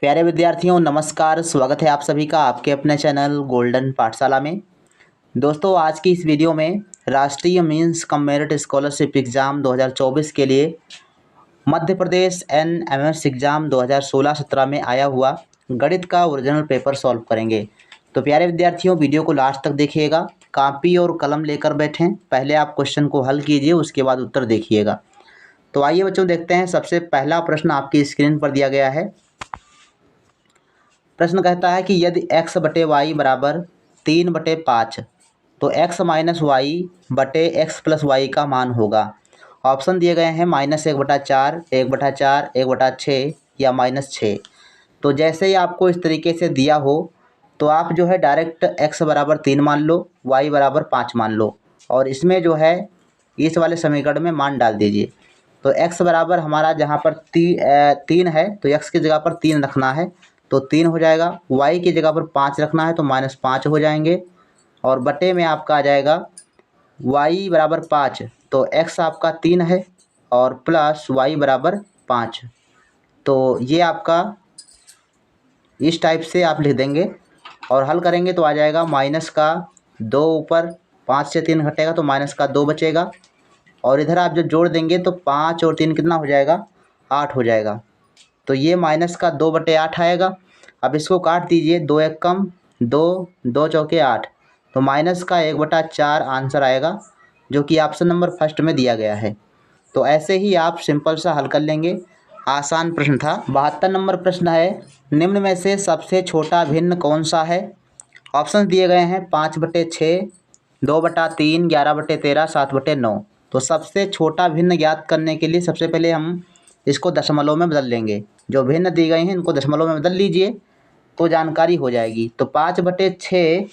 प्यारे विद्यार्थियों नमस्कार। स्वागत है आप सभी का आपके अपने चैनल गोल्डन पाठशाला में। दोस्तों आज की इस वीडियो में राष्ट्रीय means cum merit scholarship exam 2024 के लिए मध्य प्रदेश NMS एग्ज़ाम 2016-17 में आया हुआ गणित का ओरिजिनल पेपर सॉल्व करेंगे। तो प्यारे विद्यार्थियों वीडियो को लास्ट तक देखिएगा, कॉपी और कलम लेकर बैठें। पहले आप क्वेश्चन को हल कीजिए, उसके बाद उत्तर देखिएगा। तो आइए बच्चों देखते हैं। सबसे पहला प्रश्न आपकी स्क्रीन पर दिया गया है। प्रश्न कहता है कि यदि x बटे वाई बराबर 3/5 तो x माइनस वाई बटे एक्स प्लस वाई का मान होगा। ऑप्शन दिए गए हैं -1/4, 1/4, 1/6 या -6। तो जैसे ही आपको इस तरीके से दिया हो तो आप जो है डायरेक्ट x बराबर 3 मान लो, y बराबर 5 मान लो और इसमें जो है इस वाले समीकरण में मान डाल दीजिए। तो x बराबर हमारा जहाँ पर 3 है तो x की जगह पर 3 रखना है तो 3 हो जाएगा। y की जगह पर 5 रखना है तो -5 हो जाएंगे और बटे में आपका आ जाएगा y बराबर 5 तो x आपका 3 है और प्लस y बराबर 5। तो ये आपका इस टाइप से आप लिख देंगे और हल करेंगे तो आ जाएगा -2 ऊपर 5 से 3 घटेगा तो -2 बचेगा और इधर आप जब जोड़ देंगे तो 5 और 3 कितना हो जाएगा, 8 हो जाएगा। तो ये -2/8 आएगा। अब इसको काट दीजिए, 2 एक कम 2, 2 चौके 8 तो -1/4 आंसर आएगा जो कि ऑप्शन नंबर फर्स्ट में दिया गया है। तो ऐसे ही आप सिंपल सा हल कर लेंगे। आसान प्रश्न था। 72 नंबर प्रश्न है, निम्न में से सबसे छोटा भिन्न कौन सा है। ऑप्शन दिए गए हैं 5/6, 2/3, 11/13, 7/9। तो सबसे छोटा भिन्न ज्ञात करने के लिए सबसे पहले हम इसको दशमलव में बदल लेंगे। जो भिन्न दी गई हैं इनको दशमलव में बदल लीजिए तो जानकारी हो जाएगी। तो 5/6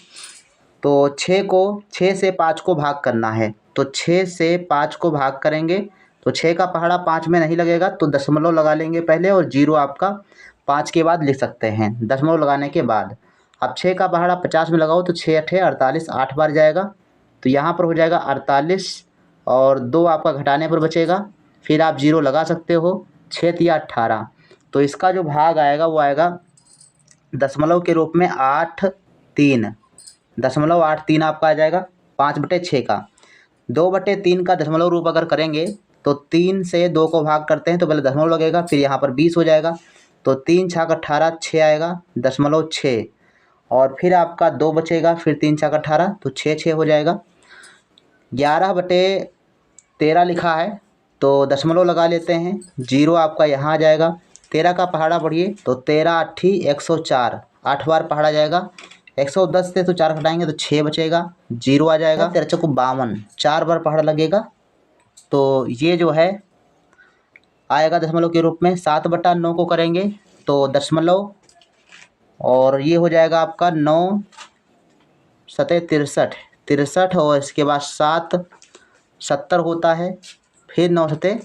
तो 6 से 5 को भाग करना है तो 6 से 5 को भाग करेंगे तो 6 का पहाड़ा 5 में नहीं लगेगा तो दशमलव लगा लेंगे पहले और 0 आपका 5 के बाद लिख सकते हैं दशमलव लगाने के बाद। अब 6 का पहाड़ा 50 में लगाओ तो 6 × 8 = 48, 8 बार जाएगा तो यहाँ पर हो जाएगा 48 और 2 आपका घटाने पर बचेगा। फिर आप 0 लगा सकते हो, 6 × 18 तो इसका जो भाग आएगा वो आएगा दशमलव के रूप में 8×3, 0.83 आपका आ जाएगा 5/6 का। 2/3 का दशमलव रूप अगर करेंगे तो 3 से 2 को भाग करते हैं तो पहले दशमलव लगेगा फिर यहाँ पर 20 हो जाएगा तो 3 × 6 = 18, 6 आएगा 0.6 और फिर आपका 2 बचेगा फिर 3 × 6 = 18 तो 6 हो जाएगा। 11/13 लिखा है तो दशमलव लगा लेते हैं, 0 आपका यहाँ आ जाएगा। 13 का पहाड़ा बढ़िए तो 13 × 8 = 104, 8 बार पहाड़ा जाएगा। 110 से तो 4 घटाएंगे तो 6 बचेगा, 0 आ जाएगा। 13 × 52, 4 बार पहाड़ा लगेगा तो ये जो है आएगा दशमलव के रूप में। 7/9 को करेंगे तो दशमलव और ये हो जाएगा आपका 9 × 7 = 63 और इसके बाद 7 70 होता है फिर 9 × 7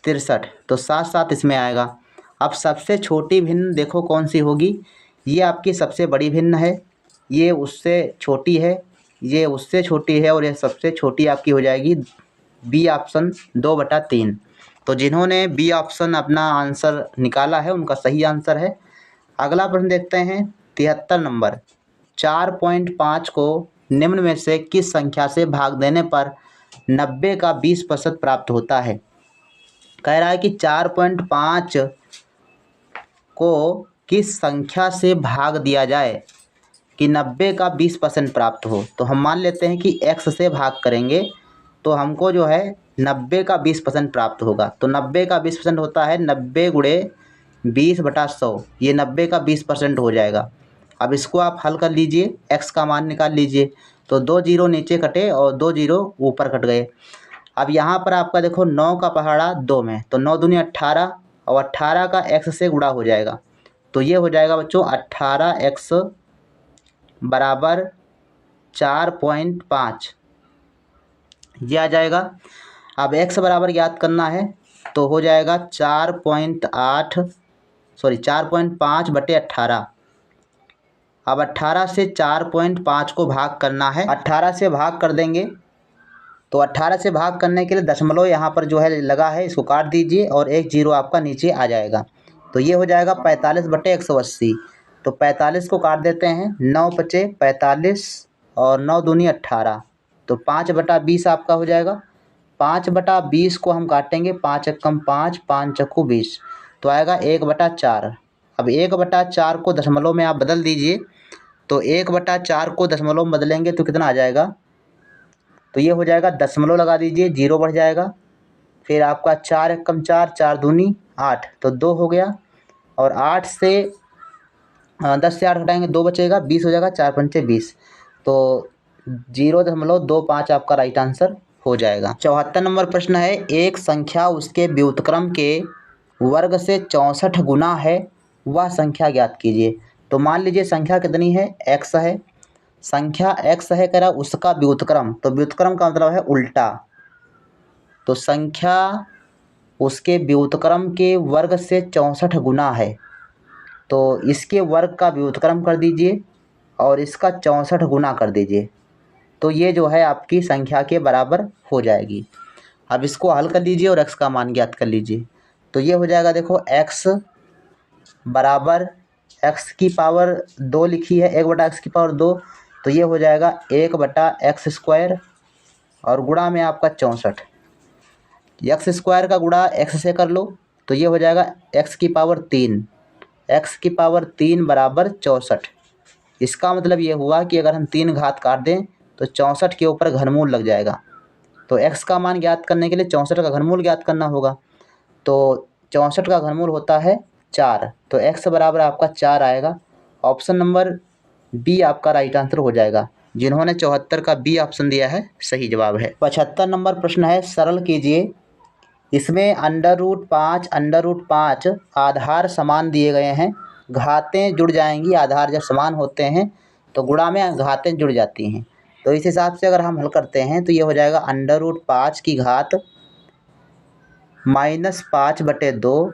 = 63 तो 7 इसमें आएगा। अब सबसे छोटी भिन्न देखो कौन सी होगी। ये आपकी सबसे बड़ी भिन्न है, ये उससे छोटी है, ये उससे छोटी है और ये सबसे छोटी आपकी हो जाएगी बी ऑप्शन 2/3। तो जिन्होंने बी ऑप्शन अपना आंसर निकाला है उनका सही आंसर है। अगला प्रश्न देखते हैं 73 नंबर। 4.5 को निम्न में से किस संख्या से भाग देने पर 90 का 20% प्राप्त होता है। कह रहा है कि 4.5 को किस संख्या से भाग दिया जाए कि 90 का 20% प्राप्त हो। तो हम मान लेते हैं कि x से भाग करेंगे तो हमको जो है 90 का 20% प्राप्त होगा। तो 90 का 20% होता है 90 × 20/100, ये 90 का 20% हो जाएगा। अब इसको आप हल कर लीजिए, x का मान निकाल लीजिए तो 2 0 नीचे कटे और 2 0 ऊपर कट गए। अब यहाँ पर आपका देखो 9 का पहाड़ा 2 में तो 9 दूनी 18 और 18 का x से गुणा हो जाएगा तो ये हो जाएगा बच्चों 18x बराबर 4.5 ये आ जाएगा। अब x बराबर ज्ञात करना है तो हो जाएगा 4.5/18। अब 18 से 4.5 को भाग करना है, 18 से भाग कर देंगे तो 18 से भाग करने के लिए दशमलव यहाँ पर जो है लगा है इसको काट दीजिए और 1 0 आपका नीचे आ जाएगा। तो तो ये हो जाएगा 45/180। तो 45 को काट देते हैं, 9 पचे 45 और 9 दूनी 18, तो 5/20 आपका हो जाएगा। 5/20 को हम काटेंगे, 5 एकम 5, 5 चक्कू 20, तो आएगा 1/4। अब 1/4 को दशमलव में आप बदल दीजिए, तो 1/4 को दशमलव में बदलेंगे तो कितना आ जाएगा, तो ये हो जाएगा, दशमलव लगा दीजिए, 0 बढ़ जाएगा। फिर आपका 4 एकम 4, 4 दूनी 8, तो 2 हो गया। और 8 से 10 से 8 घटाएंगे, 2 बचेगा, 20 हो जाएगा, 4 पंचे 20, तो 0.25 आपका राइट आंसर हो जाएगा। 74 नंबर प्रश्न है, एक संख्या उसके व्युत्क्रम के वर्ग से 64 गुना है, वह संख्या ज्ञात कीजिए। तो मान लीजिए संख्या कितनी है, x है, संख्या x है, कह रहा उसका व्युत्क्रम, तो व्युत्क्रम का मतलब है उल्टा। तो संख्या उसके व्युत्क्रम के वर्ग से 64 गुना है, तो इसके वर्ग का व्युत्क्रम कर दीजिए और इसका 64 गुना कर दीजिए, तो ये जो है आपकी संख्या के बराबर हो जाएगी। अब इसको हल कर लीजिए और x का मान ज्ञात कर लीजिए। तो ये हो जाएगा, देखो x बराबर x की पावर 2 लिखी है, 1/x की पावर 2, तो ये हो जाएगा 1/x² और गुणा में आपका 64। x² का गुणा x से कर लो, तो ये हो जाएगा x की पावर 3, x की पावर 3 बराबर 64। इसका मतलब ये हुआ कि अगर हम 3 घात काट दें तो 64 के ऊपर घनमूल लग जाएगा। तो x का मान ज्ञात करने के लिए 64 का घनमूल ज्ञात करना होगा। तो 64 का घनमूल होता है 4, तो x बराबर आपका 4 आएगा। ऑप्शन नंबर बी आपका राइट आंसर हो जाएगा। जिन्होंने 74 का बी ऑप्शन दिया है सही जवाब है। 75 नंबर प्रश्न है, सरल कीजिए। इसमें √5 √5 आधार समान दिए गए हैं, घातें जुड़ जाएंगी। आधार जब समान होते हैं तो गुणा में घातें जुड़ जाती हैं। तो इस हिसाब से अगर हम हल करते हैं तो ये हो जाएगा √5 की घात -5/2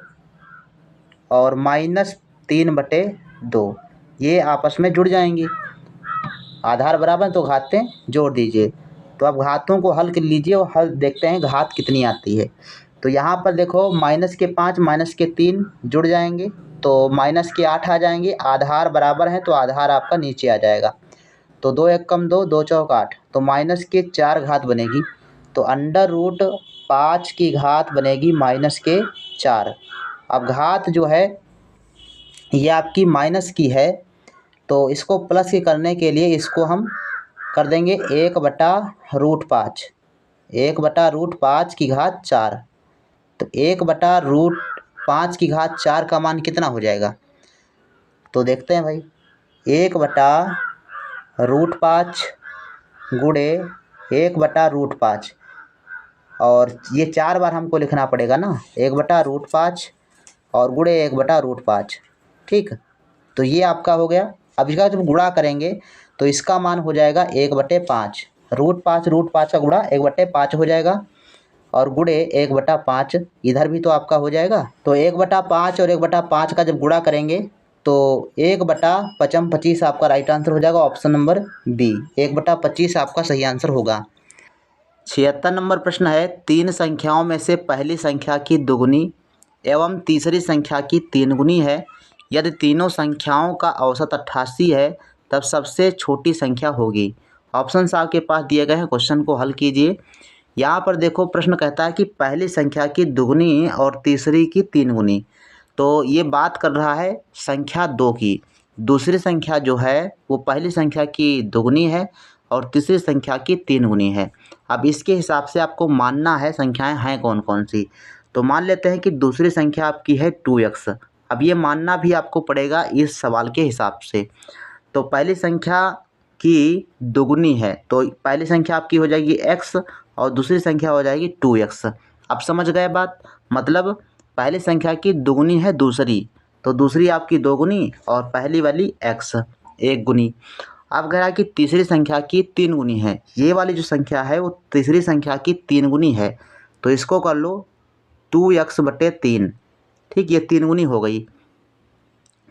और -3/2, ये आपस में जुड़ जाएंगी। आधार बराबर तो घातें जोड़ दीजिए। तो अब घातों को हल कर लीजिए और हल देखते हैं घात कितनी आती है। तो यहाँ पर देखो -5 -3 जुड़ जाएंगे, तो -8 आ जाएंगे। आधार बराबर है तो आधार आपका नीचे आ जाएगा। तो 2 एकम 2, 2 चौक 8, तो -4 घात बनेगी। तो √5 की घात बनेगी -4। अब घात जो है ये आपकी माइनस की है, तो इसको प्लस के करने के लिए इसको हम कर देंगे 1/√5, 1/√5 की घात 4। तो 1/√5 की घात 4 का मान कितना हो जाएगा, तो देखते हैं भाई। 1/√5 गुणे 1/√5, और ये 4 बार हमको लिखना पड़ेगा ना, 1/√5 और गुणे 1/√5, ठीक। तो ये आपका हो गया। अब इसका जब गुणा करेंगे तो इसका मान हो जाएगा 1/5। √5 का गुणा 1/5 हो जाएगा और गुणे 1/5 इधर भी तो आपका हो जाएगा। तो 1/5 और 1/5 का जब गुणा करेंगे तो 1/25 आपका राइट आंसर हो जाएगा। ऑप्शन नंबर बी, 1/25 आपका सही आंसर होगा। 76 नंबर प्रश्न है, 3 संख्याओं में से पहली संख्या की दुगुनी एवं तीसरी संख्या की 3 गुनी है। यदि तीनों संख्याओं का औसत 88 है तब सबसे छोटी संख्या होगी। ऑप्शन आपके पास दिए गए हैं, क्वेश्चन को हल कीजिए। यहाँ पर देखो प्रश्न कहता है कि पहली संख्या की दुगुनी और तीसरी की 3 गुनी, तो ये बात कर रहा है संख्या 2 की। दूसरी संख्या जो है वो पहली संख्या की दुगुनी है और तीसरी संख्या की 3 गुनी है। अब इसके हिसाब से आपको मानना है संख्याएं हैं कौन कौन सी। तो मान लेते हैं कि दूसरी संख्या आपकी है 2x। अब ये मानना भी आपको पड़ेगा इस सवाल के हिसाब से। तो पहली संख्या की दुगुनी है तो पहली संख्या आपकी हो जाएगी x और दूसरी संख्या हो जाएगी 2x। अब समझ गए बात, मतलब पहली संख्या की दुगुनी है दूसरी, तो दूसरी आपकी 2 गुनी और पहली वाली x 1 गुनी। अब कह रहा है कि तीसरी संख्या की 3 गुनी है, ये वाली जो संख्या है वो तीसरी संख्या की 3 गुनी है, तो इसको कर लो 2x/3, ठीक। ये 3 गुनी हो गई,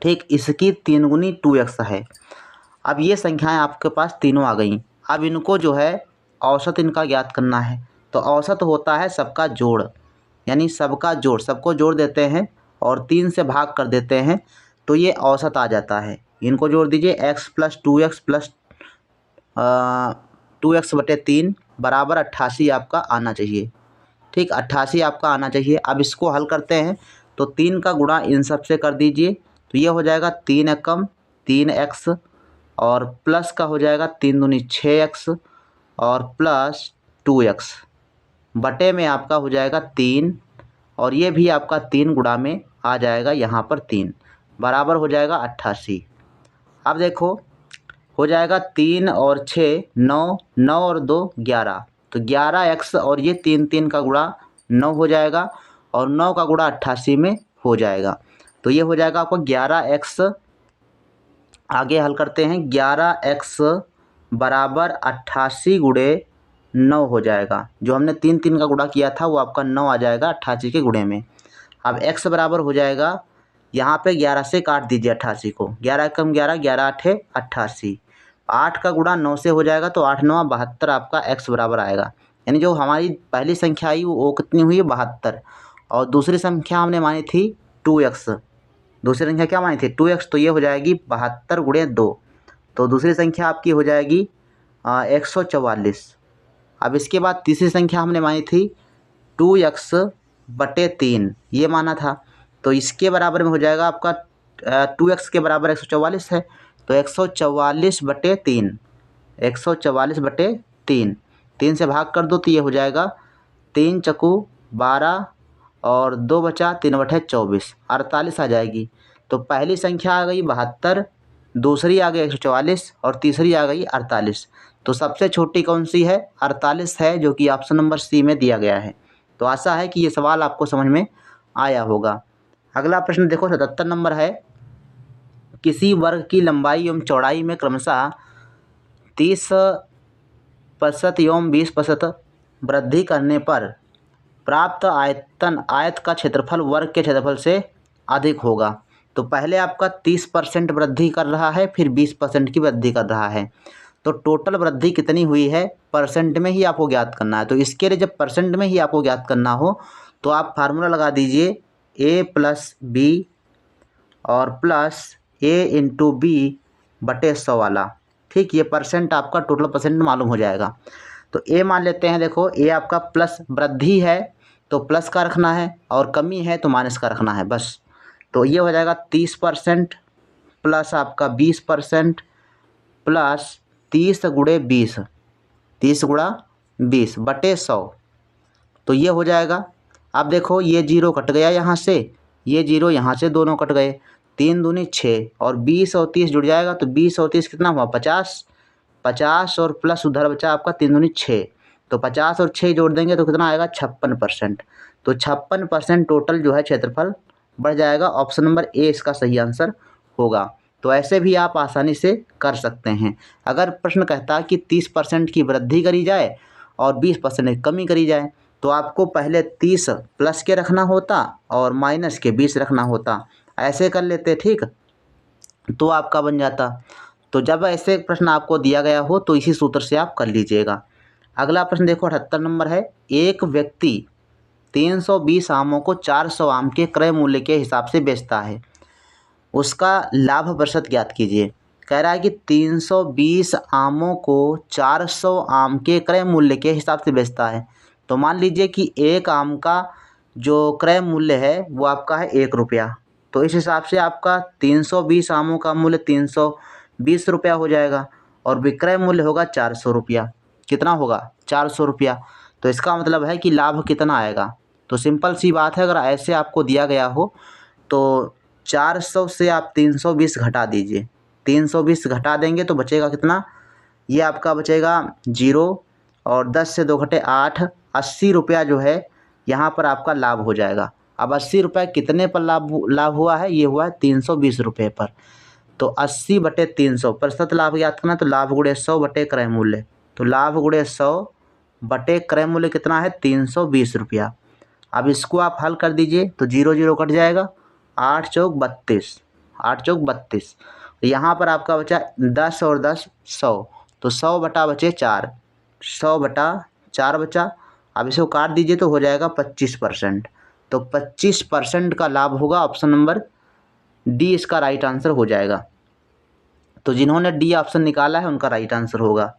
ठीक। इसकी 3 गुनी 2x है। अब ये संख्याएं आपके पास तीनों आ गई। अब इनको जो है औसत इनका ज्ञात करना है। तो औसत होता है सबका जोड़, यानी सबका जोड़, सबको जोड़ देते हैं और 3 से भाग कर देते हैं तो ये औसत आ जाता है। इनको जोड़ दीजिए, x plus 2x plus 2x/3 बराबर 88 आपका आना चाहिए। ठीक, 88 आपका आना चाहिए। अब इसको हल करते हैं तो 3 का गुणा इन सब से कर दीजिए तो ये हो जाएगा 3 एकम 3x और प्लस का हो जाएगा 3 दूनी 6x और प्लस 2x बटे में आपका हो जाएगा 3 और ये भी आपका 3 गुणा में आ जाएगा यहाँ पर 3 बराबर हो जाएगा 88। अब देखो हो जाएगा 3 और 6 9, 9 और 2 11, तो 11x और ये 3 का गुणा 9 हो जाएगा और 9 का गुणा 88 में हो जाएगा। तो ये हो जाएगा आपको 11x, आगे हल करते हैं, 11x बराबर 88 गुणे 9 हो जाएगा। जो हमने 3 का गुणा किया था वो आपका 9 आ जाएगा 88 के गुणे में। अब x बराबर हो जाएगा, यहाँ पे 11 से काट दीजिए 88 को, 11 कम 11, 11 8 88, 8 का गुणा 9 से हो जाएगा तो 8 9 72 आपका x बराबर आएगा। यानी जो हमारी पहली संख्या आई वो कितनी हुई, 72, और दूसरी संख्या हमने मानी थी 2x, दूसरी संख्या क्या मानी थी 2x, तो ये हो जाएगी 72 गुणे 2, तो दूसरी संख्या आपकी हो जाएगी 144। अब इसके बाद तीसरी संख्या हमने मानी थी 2x/3, ये माना था, तो इसके बराबर में हो जाएगा आपका 2x के बराबर 144 है तो 144/3, 144/3, 3 से भाग कर दो तो ये हो जाएगा 3 चकू 12 और 2 बचा 3/24, 48 आ जाएगी। तो पहली संख्या आ गई 72, दूसरी आ गई 144 और तीसरी आ गई 48। तो सबसे छोटी कौन सी है, 48 है, जो कि ऑप्शन नंबर सी में दिया गया है। तो आशा है कि ये सवाल आपको समझ में आया होगा। अगला प्रश्न देखो 77 नंबर है, किसी वर्ग की लंबाई एवं चौड़ाई में क्रमशः 30% एवं 20% वृद्धि करने पर प्राप्त आयत का क्षेत्रफल वर्ग के क्षेत्रफल से अधिक होगा। तो पहले आपका 30% वृद्धि कर रहा है, फिर 20% की वृद्धि कर रहा है, तो टोटल वृद्धि कितनी हुई है परसेंट में ही आपको ज्ञात करना है। तो इसके लिए जब परसेंट में ही आपको ज्ञात करना हो तो आप फार्मूला लगा दीजिए a+b और प्लस a/b/100 वाला। ठीक, ये परसेंट आपका टोटल परसेंट मालूम हो जाएगा। तो a मान लेते हैं, देखो a आपका प्लस वृद्धि है तो प्लस का रखना है और कमी है तो माइनस का रखना है बस। तो ये हो जाएगा 30% प्लस आपका 20% प्लस 30 गुणे 20, 30 गुणा 20/100, तो ये हो जाएगा। अब देखो ये 0 कट गया यहाँ से, ये 0 यहाँ से, दोनों कट गए, 3 दूनी 6 और 20 और 30 जुड़ जाएगा तो 20 और 30 कितना हुआ 50, 50 और प्लस उधर बचा आपका 3 दूनी 6, तो 50 और 6 जोड़ देंगे तो कितना आएगा 56%। तो 56% टोटल जो है क्षेत्रफल बढ़ जाएगा। ऑप्शन नंबर ए इसका सही आंसर होगा। तो ऐसे भी आप आसानी से कर सकते हैं। अगर प्रश्न कहता है कि 30% की वृद्धि करी जाए और 20% की कमी करी जाए तो आपको पहले 30 प्लस के रखना होता और माइनस के 20 रखना होता, ऐसे कर लेते, ठीक, तो आपका बन जाता। तो जब ऐसे प्रश्न आपको दिया गया हो तो इसी सूत्र से आप कर लीजिएगा। अगला प्रश्न देखो 78 नंबर है, एक व्यक्ति 320 आमों को 400 आम के क्रय मूल्य के हिसाब से बेचता है, उसका लाभ प्रतिशत ज्ञात कीजिए। कह रहा है कि 320 आमों को 400 आम के क्रय मूल्य के हिसाब से बेचता है। तो मान लीजिए कि एक आम का जो क्रय मूल्य है वो आपका है 1 रुपया, तो इस हिसाब से आपका 320 आमों का मूल्य 320 रुपया हो जाएगा और विक्रय मूल्य होगा 400 रुपया। कितना होगा 400 रुपया। तो इसका मतलब है कि लाभ कितना आएगा। तो सिंपल सी बात है, अगर ऐसे आपको दिया गया हो तो 400 से आप 320 घटा दीजिए, 320 घटा देंगे तो बचेगा कितना, ये आपका बचेगा 0 और 10 से 2 घटे 8, 80 रुपया जो है यहाँ पर आपका लाभ हो जाएगा। अब 80 रुपये कितने पर लाभ हुआ है, ये हुआ है 320 रुपये पर। तो 80/300 प्रतिशत लाभ ज्ञात करना, तो लाभ गुणे 100 बटे क्रय मूल्य, तो लाभ गुणे 100 बटे क्रय मूल्य कितना है 320 रुपया। अब इसको आप हल कर दीजिए तो 0 0 कट जाएगा, 8 चौक 32, 8 चौक 32, यहाँ पर आपका बचा 10 और 10 100, तो 100 बटा बचे 4, 100 बटा 4 बचा। अब इसको काट दीजिए तो हो जाएगा 25%। तो 25% का लाभ होगा। ऑप्शन नंबर डी इसका राइट आंसर हो जाएगा। तो जिन्होंने डी ऑप्शन निकाला है उनका राइट आंसर होगा।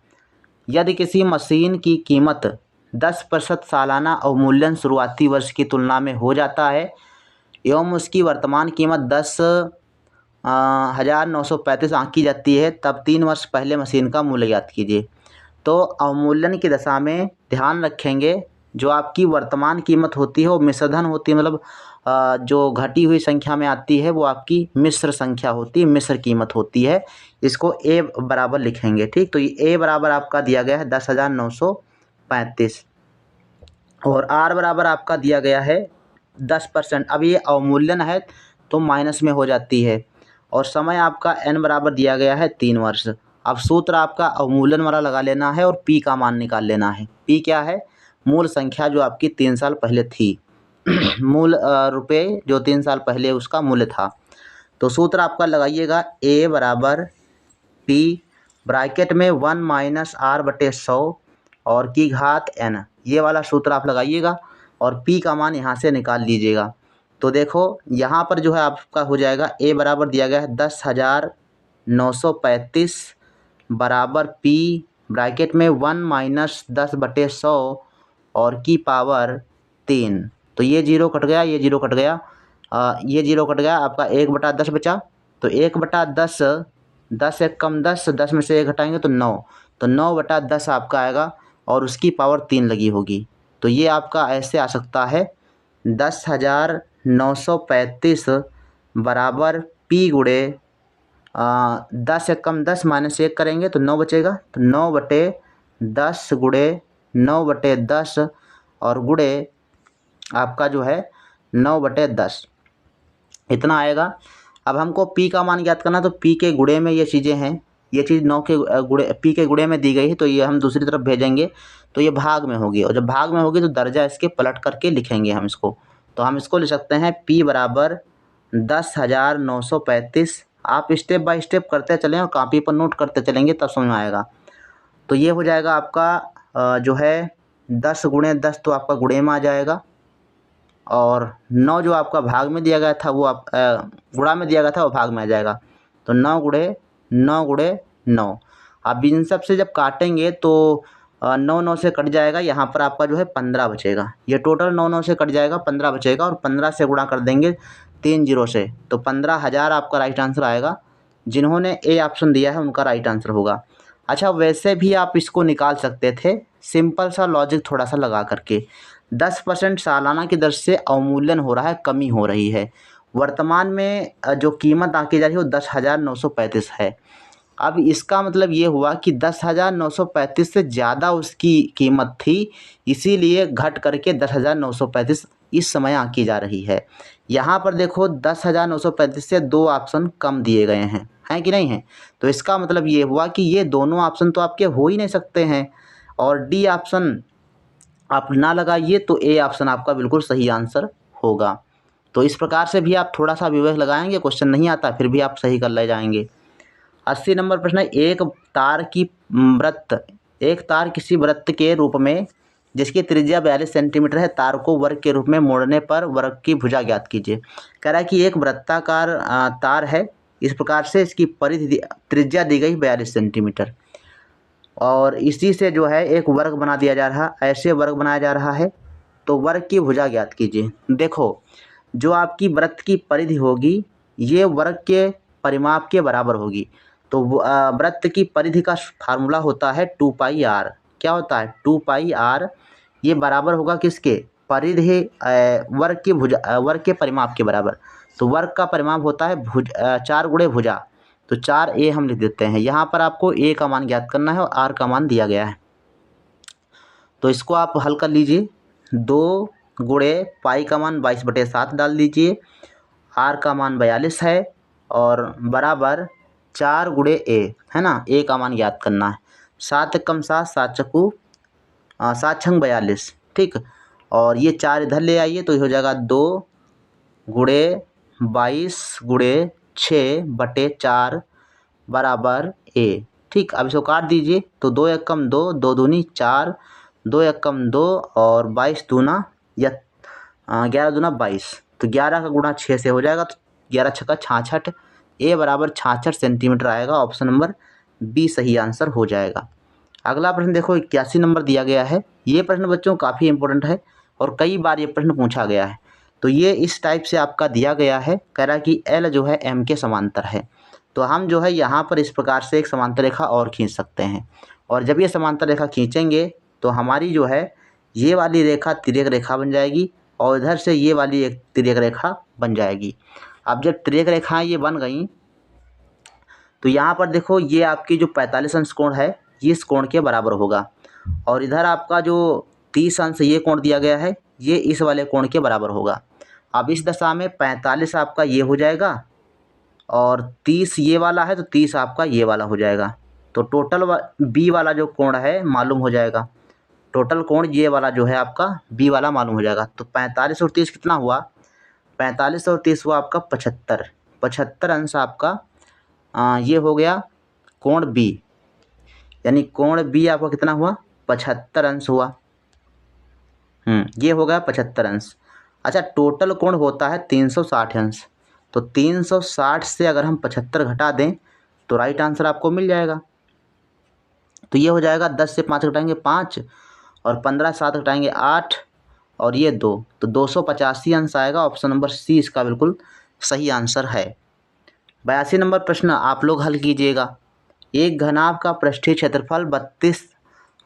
यदि किसी मशीन की कीमत 10% सालाना अवमूल्यन शुरुआती वर्ष की तुलना में हो जाता है एवं उसकी वर्तमान कीमत 10,935 आंकी जाती है, तब 3 वर्ष पहले मशीन का मूल्य ज्ञात कीजिए। तो अवमूल्यन की दशा में ध्यान रखेंगे, जो आपकी वर्तमान कीमत होती है वो मिश्रधन होती है, मतलब जो घटी हुई संख्या में आती है वो आपकी मिश्र संख्या होती है, मिश्र कीमत होती है। इसको ए बराबर लिखेंगे, ठीक। तो ये ए बराबर आपका दिया गया है 10,935 और आर बराबर आपका दिया गया है 10%। अब ये अवमूल्यन है तो माइनस में हो जाती है और समय आपका एन बराबर दिया गया है 3 वर्ष। अब सूत्र आपका अवमूल्यन वाला लगा लेना है और पी का मान निकाल लेना है। पी क्या है? मूल संख्या जो आपकी 3 साल पहले थी मूल रुपये जो 3 साल पहले उसका मूल्य था। तो सूत्र आपका लगाइएगा ए बराबर पी ब्रैकेट में 1 माइनस आर बटे 100 और की घात एन, ये वाला सूत्र आप लगाइएगा और पी का मान यहाँ से निकाल लीजिएगा। तो देखो यहाँ पर जो है आपका हो जाएगा ए बराबर दिया गया है 10,935 बराबर पी ब्रैकेट में 1 माइनस 10 बटे 100 और की पावर 3। तो ये जीरो कट गया, ये जीरो कट गया, ये जीरो कट गया, आपका 1/10 बचा। तो 1/10, 10 एक कम 10, 10 में से 1 घटाएंगे तो 9, तो 9/10 आपका आएगा और उसकी पावर 3 लगी होगी। तो ये आपका ऐसे आ सकता है 10,935 बराबर पी गुड़े 10 एक कम 10 माइनस 1 करेंगे तो 9 बचेगा, तो 9/10 गुड़े 9/10 और गुड़े आपका जो है 9/10 इतना आएगा। अब हमको पी का मान ज्ञात करना, तो पी के गुणे में ये चीज़ें हैं, ये चीज़ 9 के गुणे पी के गुणे में दी गई है, तो ये हम दूसरी तरफ भेजेंगे तो ये भाग में होगी और जब भाग में होगी तो दर्जा इसके पलट करके लिखेंगे हम इसको। तो हम इसको लिख सकते हैं पी बराबर 10,935। आप स्टेप बाय स्टेप करते चलें और कॉपी पर नोट करते चलेंगे तब समझ में आएगा। तो ये हो जाएगा आपका जो है 10 गुणे 10 तो आपका गुणे में आ जाएगा और 9 जो आपका भाग में दिया गया था वो आप गुणा में दिया गया था वो भाग में आ जाएगा। तो 9 गुणे 9 गुणे 9। अब इन सब से जब काटेंगे तो 9 9 से कट जाएगा, यहाँ पर आपका जो है 15 बचेगा। ये टोटल 9 9 से कट जाएगा, 15 बचेगा और 15 से गुणा कर देंगे 3 जीरो से, तो 15,000 आपका राइट आंसर आएगा। जिन्होंने ए ऑप्शन दिया है उनका राइट आंसर होगा। अच्छा, वैसे भी आप इसको निकाल सकते थे, सिंपल सा लॉजिक थोड़ा सा लगा करके। 10% सालाना की दर से अवमूल्यन हो रहा है, कमी हो रही है। वर्तमान में जो कीमत आंकी जा रही है वो 10,935 है। अब इसका मतलब ये हुआ कि 10,935 से ज़्यादा उसकी कीमत थी, इसीलिए घट करके 10,935 इस समय आंकी जा रही है। यहाँ पर देखो 10,935 से 2 ऑप्शन कम दिए गए हैं कि नहीं हैं? तो इसका मतलब ये हुआ कि ये दोनों ऑप्शन तो आपके हो ही नहीं सकते हैं और डी ऑप्शन आप ना लगाइए तो ए ऑप्शन आपका बिल्कुल सही आंसर होगा। तो इस प्रकार से भी आप थोड़ा सा विवेक लगाएंगे, क्वेश्चन नहीं आता फिर भी आप सही कर ले जाएंगे। 80 नंबर प्रश्न है, एक तार किसी वृत्त के रूप में जिसकी त्रिज्या 42 सेंटीमीटर है, तार को वर्ग के रूप में मोड़ने पर वर्ग की भुजा ज्ञात कीजिए। कह रहा है कि एक वृत्ताकार तार है, इस प्रकार से इसकी परिधि त्रिज्या दी गई 42 सेंटीमीटर और इसी से जो है एक वर्ग बना दिया जा रहा, ऐसे वर्ग बनाया जा रहा है, तो वर्ग की भुजा ज्ञात कीजिए। देखो जो आपकी वृत्त की परिधि होगी ये वर्ग के परिमाप के बराबर होगी। तो वृत्त की परिधि का फार्मूला होता है 2πr। क्या होता है? 2πr। ये बराबर होगा किसके? परिधि वर्ग की भुजा, वर्ग के परिमाप के बराबर। तो वर्ग का परिमाप होता है 4 गुणे भुजा, तो 4a हम लिख देते हैं। यहाँ पर आपको a का मान ज्ञात करना है और r का मान दिया गया है, तो इसको आप हल कर लीजिए। 2 गुणे पाई का मान 22/7 डाल दीजिए, r का मान 42 है और बराबर 4 गुणे a है ना, a का मान ज्ञात करना है। 7 कम 7, 7 चक्कू 7 छंग 42, ठीक। और ये 4 इधर ले आइए तो ये हो जाएगा 2 गुणे 22 गुणे 6/4 बराबर a, ठीक। अब इसको काट दीजिए तो 2 एक कम 2, 2 दूनी 4, 2 एक कम 2 और 22 दूना या 11 दूना 22, तो 11 का गुणा 6 से हो जाएगा, तो 11 छक्का 66, ए बराबर 66 सेंटीमीटर आएगा। ऑप्शन नंबर बी सही आंसर हो जाएगा। अगला प्रश्न देखो 81 नंबर दिया गया है। ये प्रश्न बच्चों काफ़ी इंपॉर्टेंट है और कई बार ये प्रश्न पूछा गया है। तो ये इस टाइप से आपका दिया गया है, कह रहा कि एल जो है एम के समांतर है। तो हम जो है यहाँ पर इस प्रकार से एक समांतर रेखा और खींच सकते हैं, और जब ये समांतर रेखा खींचेंगे तो हमारी जो है ये वाली रेखा तिर्यक रेखा बन जाएगी और इधर से ये वाली एक तिर्यक रेखा बन जाएगी। अब जब तिर्यक रेखाएं ये बन गई तो यहाँ पर देखो ये आपकी जो 45 अंश कोण है ये इस कोण के बराबर होगा, और इधर आपका जो 30 अंश ये कोण दिया गया है ये इस वाले कोण के बराबर होगा। अब इस दशा में 45 आपका ये हो जाएगा और 30 ये वाला है तो 30 आपका ये वाला हो जाएगा। तो टोटल बी वाला जो कोण है मालूम हो जाएगा। टोटल कोण ये वाला जो है आपका बी वाला मालूम हो जाएगा। तो 45 और 30 कितना हुआ? 45 और 30 हुआ आपका 75। 75 अंश आपका ये हो गया कोण बी, यानी कोण बी आपका कितना हुआ? 75 अंश हुआ। ये हो गया 75 अंश। अच्छा, टोटल कोण होता है 360 अंश, तो 360 से अगर हम 75 घटा दें तो राइट आंसर आपको मिल जाएगा। तो ये हो जाएगा 10 से 5 घटाएंगे 5 और 15 7 घटाएंगे 8 और ये 2, तो 285 अंश आएगा। ऑप्शन नंबर सी इसका बिल्कुल सही आंसर है। 82 नंबर प्रश्न आप लोग हल कीजिएगा। एक घनाभ का पृष्ठीय क्षेत्रफल 32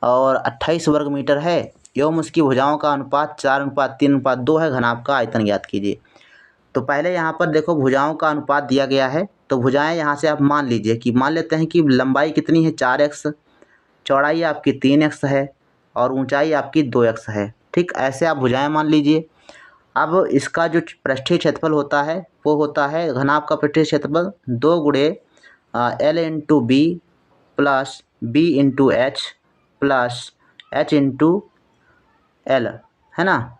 और 28 वर्ग मीटर है एवं उसकी भुजाओं का अनुपात 4:3:2 है। घनाभ का आयतन ज्ञात कीजिए। तो पहले यहाँ पर देखो भुजाओं का अनुपात दिया गया है, तो भुजाएं यहाँ से आप मान लीजिए कि मान लेते हैं कि लंबाई कितनी है 4x, चौड़ाई आपकी 3x है और ऊंचाई आपकी 2x है। ठीक, ऐसे आप भुजाएं मान लीजिए। अब इसका जो पृष्ठीय क्षेत्रफल होता है वो होता है घनाभ का पृष्ठीय क्षेत्रफल 2 गुणे L into B plus B into H plus H into L, है ना।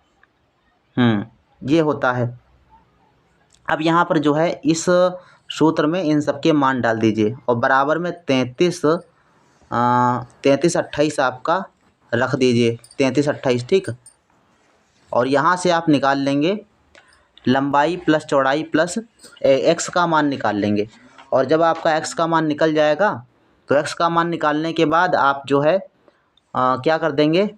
ये होता है। अब यहाँ पर जो है इस सूत्र में इन सबके मान डाल दीजिए और बराबर में 33 28 आपका रख दीजिए, 33 28, ठीक। और यहाँ से आप निकाल लेंगे लंबाई प्लस चौड़ाई प्लस एक्स का मान निकाल लेंगे, और जब आपका एक्स का मान निकल जाएगा तो एक्स का मान निकालने के बाद आप जो है क्या कर देंगे,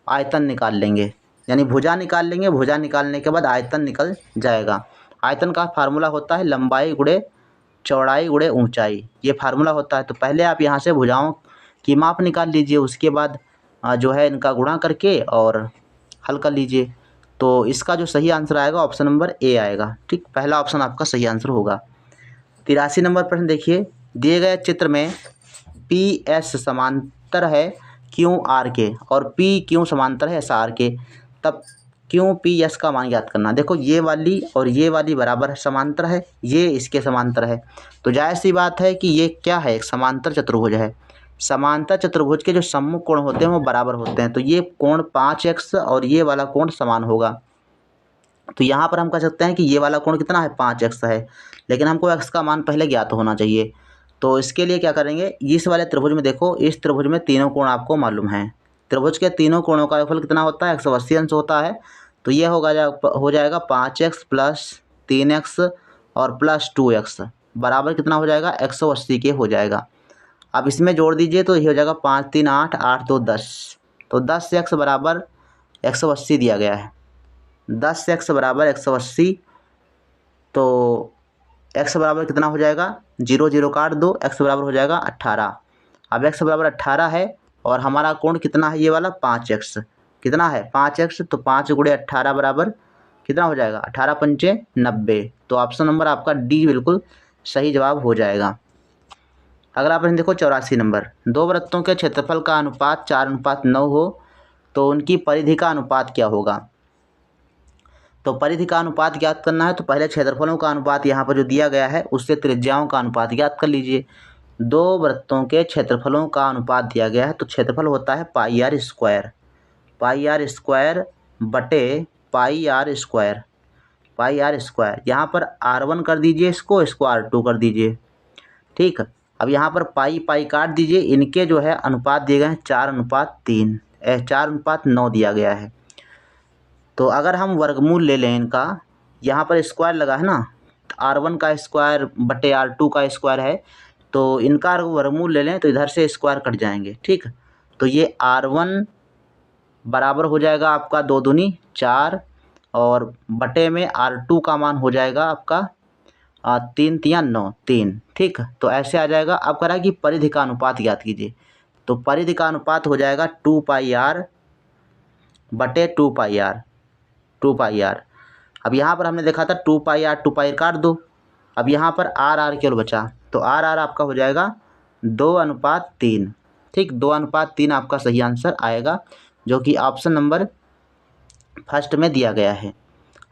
आयतन निकाल लेंगे, यानी भुजा निकाल लेंगे। भुजा निकालने के बाद आयतन निकल जाएगा। आयतन का फार्मूला होता है लंबाई गुणे चौड़ाई गुणे ऊंचाई, ये फार्मूला होता है। तो पहले आप यहाँ से भुजाओं की माप निकाल लीजिए, उसके बाद जो है इनका गुणा करके और हल कर लीजिए। तो इसका जो सही आंसर आएगा ऑप्शन नंबर ए आएगा। ठीक, पहला ऑप्शन आपका सही आंसर होगा। 83 नंबर प्रश्न देखिए, दिए गए चित्र में पी एस समांतर है क्यू आर के और पी क्यू समांतर है एस आर के, तब क्यू पी एस का मान ज्ञात करना। देखो ये वाली और ये वाली बराबर समांतर है, ये इसके समांतर है, तो जाहिर सी बात है कि ये क्या है, एक समांतर चतुर्भुज है। समांतर चतुर्भुज के जो सम्मुख कोण होते हैं वो बराबर होते हैं, तो ये कोण 5x और ये वाला कोण समान होगा। तो यहाँ पर हम कह सकते हैं कि ये वाला कोण कितना है 5x है, लेकिन हमको x का मान पहले ज्ञात होना चाहिए। तो इसके लिए क्या करेंगे, इस वाले त्रिभुज में देखो, इस त्रिभुज में तीनों कोण आपको मालूम है। त्रिभुज के तीनों कोणों का योगफल कितना होता है 180 अंश होता है। तो ये हो जाएगा 5x प्लस 3x और प्लस 2x बराबर कितना हो जाएगा 180 के हो जाएगा। अब इसमें जोड़ दीजिए तो ये हो जाएगा 5 3 8 8 2 10, तो 10x बराबर 180 दिया गया है। 10x बराबर 180, तो x बराबर कितना हो जाएगा 0 0 काट दो, x बराबर हो जाएगा 18। अब x बराबर 18 है और हमारा कोण कितना है ये वाला 5x, कितना है 5x, तो 5 गुणे 18 बराबर कितना हो जाएगा 18 पंचे 90। तो ऑप्शन नंबर आपका डी बिल्कुल सही जवाब हो जाएगा। अगला प्रश्न देखो 84 नंबर, दो वृत्तों के क्षेत्रफल का अनुपात 4:9 हो तो उनकी परिधि का अनुपात क्या होगा। तो परिधि का अनुपात ज्ञात करना है तो पहले क्षेत्रफलों का अनुपात यहाँ पर जो दिया गया है उससे त्रिज्याओं का अनुपात ज्ञात कर लीजिए। दो वृत्तों के क्षेत्रफलों का अनुपात दिया गया है तो क्षेत्रफल होता है pi R square, pi R square बटे pi R square, pi R square. यहाँ पर R1 कर दीजिए, इसको R2 कर दीजिए। ठीक, अब यहाँ पर पाई पाई काट दीजिए, इनके जो है अनुपात दिए गए हैं 4:3, 4:9 दिया गया है। तो अगर हम वर्गमूल ले लें इनका, यहाँ पर स्क्वायर लगा है ना, R1 का स्क्वायर बटे R2 का स्क्वायर है, तो इनका वर्गमूल ले लें तो इधर से स्क्वायर कट जाएंगे। ठीक, तो ये R1 बराबर हो जाएगा आपका 2 दूनी 4 और बटे में R2 का मान हो जाएगा आपका 3 तिया 9 3। ठीक, तो ऐसे आ जाएगा। अब कह रहा है कि परिधि का अनुपात ज्ञात कीजिए, तो परिधि का अनुपात हो जाएगा 2 पाई r बटे 2 पाई r। अब यहाँ पर हमने देखा था 2 पाई r काट दो। अब यहाँ पर r केवल बचा, तो r आपका हो जाएगा 2:3। ठीक, 2:3 आपका सही आंसर आएगा, जो कि ऑप्शन नंबर फर्स्ट में दिया गया है।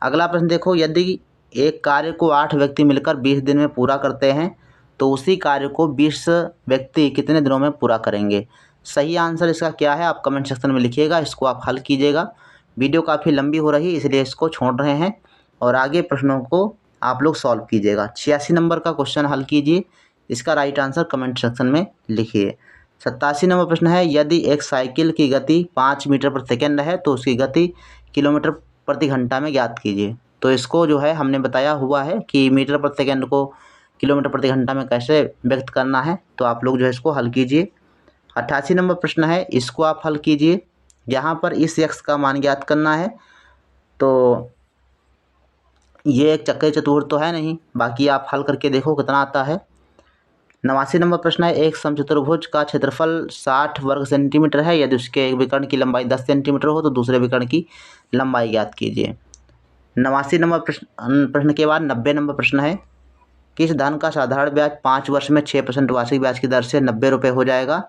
अगला प्रश्न देखो, यदि एक कार्य को 8 व्यक्ति मिलकर 20 दिन में पूरा करते हैं तो उसी कार्य को 20 व्यक्ति कितने दिनों में पूरा करेंगे? सही आंसर इसका क्या है आप कमेंट सेक्शन में लिखिएगा, इसको आप हल कीजिएगा। वीडियो काफ़ी लंबी हो रही है इसलिए इसको छोड़ रहे हैं और आगे प्रश्नों को आप लोग सॉल्व कीजिएगा। 86 नंबर का क्वेश्चन हल कीजिए, इसका राइट आंसर कमेंट सेक्शन में लिखिए। 87 नंबर प्रश्न है, यदि एक साइकिल की गति 5 मीटर प्रति सेकेंड है तो उसकी गति किलोमीटर प्रति घंटा में ज्ञात कीजिए। तो इसको जो है हमने बताया हुआ है कि मीटर प्रति सेकेंड को किलोमीटर प्रति घंटा में कैसे व्यक्त करना है, तो आप लोग जो है इसको हल कीजिए। 88 नंबर प्रश्न है, इसको आप हल कीजिए। यहाँ पर इस x का मान ज्ञात करना है, तो ये एक चक्कर चतुर्भुज तो है नहीं, बाकी आप हल करके देखो कितना आता है। 89 नंबर प्रश्न है, एक समचतुर्भुज का क्षेत्रफल 60 वर्ग सेंटीमीटर है, यदि उसके एक विकर्ण की लंबाई 10 सेंटीमीटर हो तो दूसरे विकर्ण की लंबाई ज्ञात कीजिए। 89 नंबर प्रश्न के बाद 90 नंबर प्रश्न है, किस धन का साधारण ब्याज 5 वर्ष में 6% वार्षिक ब्याज की दर से 90 रुपये हो जाएगा?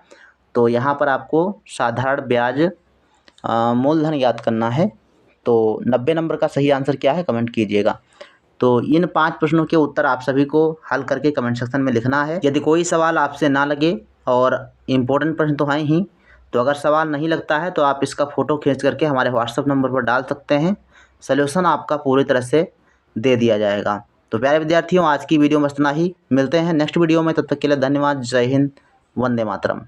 तो यहाँ पर आपको साधारण ब्याज मूलधन ज्ञात करना है। तो 90 नंबर का सही आंसर क्या है कमेंट कीजिएगा। तो इन 5 प्रश्नों के उत्तर आप सभी को हल करके कमेंट सेक्शन में लिखना है। यदि कोई सवाल आपसे ना लगे, और इम्पोर्टेंट प्रश्न तो हैं ही, तो अगर सवाल नहीं लगता है तो आप इसका फ़ोटो खींच करके हमारे व्हाट्सएप नंबर पर डाल सकते हैं, सॉल्यूशन आपका पूरी तरह से दे दिया जाएगा। तो प्यारे विद्यार्थियों, आज की वीडियो में इतना ही, मिलते हैं नेक्स्ट वीडियो में, तब तक के लिए धन्यवाद। जय हिंद, वंदे मातरम।